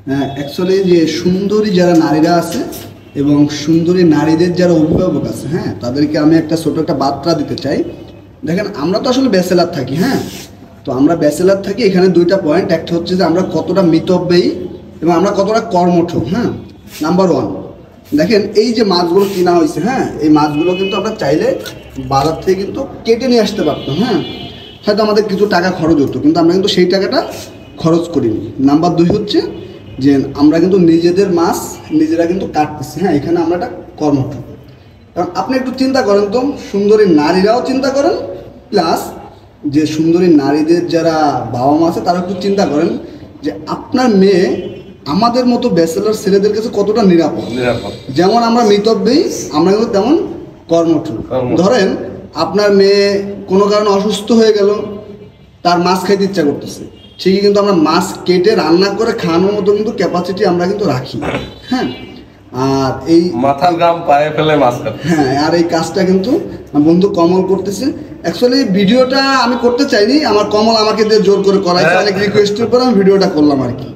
Actually যে সুন্দরী যারা নারীরা আছে এবং সুন্দরী নারীদের যারা অভিভাবক আছে, হ্যাঁ, তাদেরকে আমি একটা ছোট একটা বার্তা দিতে চাই। দেখেন, আমরা তো আসলে ব্যাচেলার থাকি, হ্যাঁ, তো আমরা ব্যাচেলার থাকি। এখানে দুইটা পয়েন্ট, একটা হচ্ছে যে আমরা কতটা মিতব্যয়ী এবং আমরা কতটা কর্মঠ। হ্যাঁ, নাম্বার ওয়ান, দেখেন এই যে মাছগুলো কেনা হয়েছে, হ্যাঁ, এই মাছগুলো কিন্তু আমরা চাইলে বাজার থেকে কিন্তু কেটে নিয়ে আসতে পারতাম। হ্যাঁ, হয়তো আমাদের কিছু টাকা খরচ হতো, কিন্তু আমরা কিন্তু সেই টাকাটা খরচ করিনি। নাম্বার দুই হচ্ছে যে আমরা কিন্তু নিজেদের মাছ নিজেরা কিন্তু কাটতেছি। হ্যাঁ, এখানে আমরা একটা কর্মঠ। কারণ আপনি একটু চিন্তা করেন তো, সুন্দরী নারীরাও চিন্তা করেন, প্লাস যে সুন্দরী নারীদের যারা বাবা মা আছে তারা একটু চিন্তা করেন যে আপনার মেয়ে আমাদের মতো ব্যাচেলার ছেলেদের কাছে কতটা নিরাপদ। যেমন আমরা মিতব্যয়ী, আমরা কিন্তু তেমন কর্মঠ। ধরেন আপনার মেয়ে কোনো কারণে অসুস্থ হয়ে গেল, তার মাছ খাইতে ইচ্ছা করতেছে, ঠিকই কিন্তু আমরা মাছ কেটে রান্না করে খাওয়ানোর মতো কিন্তু ক্যাপাসিটি আমরা কিন্তু রাখি। হ্যাঁ, আর এই মাথার গাম পায়ে ফেলে মাছ কাটে। হ্যাঁ, আর এই কাজটা কিন্তু বন্ধু কমল করতেছে। অ্যাকচুয়ালি ভিডিওটা আমি করতে চাইনি, আমার কমল আমাকে দিয়ে জোর করে করাইছে, অনেক রিকোয়েস্টের পর আমি ভিডিওটা করলাম আর কি।